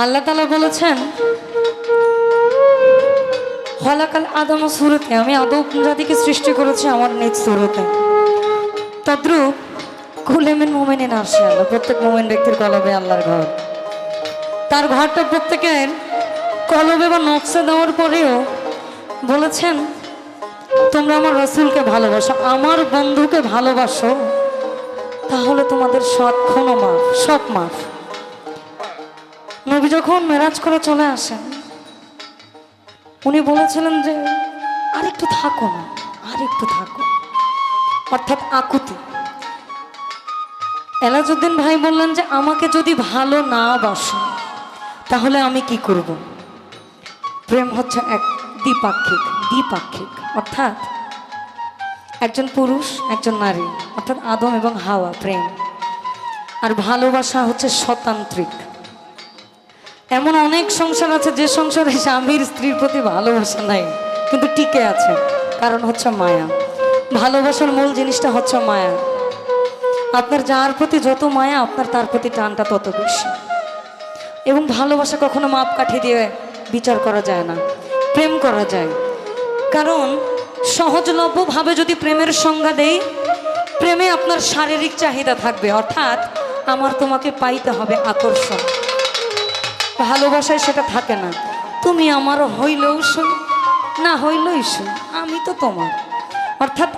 আল্লাহ তাআলা বলেছেন খলাকাল আদম সূরাতে, আমি আদম জাতিকে সৃষ্টি করেছি আমার নিজ সূরাতে। তদ্রূপ কুল্লিমিন মুমিনিন আরশে আল্লাহ, প্রত্যেক মুমিন ব্যক্তির কলবে আল্লাহর ঘর। তার ঘরটা প্রত্যেকের কলবে বা নকশা দেওয়ার পরেও বলেছেন তোমরা আমার রাসূলকে ভালোবাসো, আমার বন্ধুকে ভালোবাসো, তাহলে তোমাদের সব ক্ষণ মাফ, সব মাফ। নবী যখন মেরাজ করে চলে আসেন, উনি বলেছিলেন যে আরেকটু থাকো না, আরেকটু থাকো, অর্থাৎ আকুতি। এলাজউদ্দিন ভাই বললেন যে আমাকে যদি ভালো না বাসো তাহলে আমি কি করব? প্রেম হচ্ছে এক দ্বিপাক্ষিক, দ্বিপাক্ষিক, অর্থাৎ একজন পুরুষ একজন নারী, অর্থাৎ আদম এবং হাওয়া প্রেম। আর ভালোবাসা হচ্ছে স্বতান্ত্রিক। এমন অনেক সংসার আছে যে সংসারে স্বামীর স্ত্রীর প্রতি ভালোবাসা নাই কিন্তু টিকে আছে, কারণ হচ্ছে মায়া। ভালোবাসার মূল জিনিসটা হচ্ছে মায়া। আপনার যার প্রতি যত মায়া আপনার তার প্রতি টানটা তত বেশি। এবং ভালোবাসা কখনো মাপকাঠি দিয়ে বিচার করা যায় না, প্রেম করা যায়। কারণ সহজলভ্যভাবে যদি প্রেমের সংজ্ঞা দেই, প্রেমে আপনার শারীরিক চাহিদা থাকবে, অর্থাৎ আমার তোমাকে পাইতে হবে আকর্ষণ। ভালোবাসায় সেটা থাকে না, তুমি আমার হইলেও সই না হইলেই সই, আমি তো তোমার, অর্থাৎ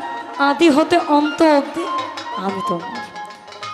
আদি হতে অন্ত অবধি আমি তোমার।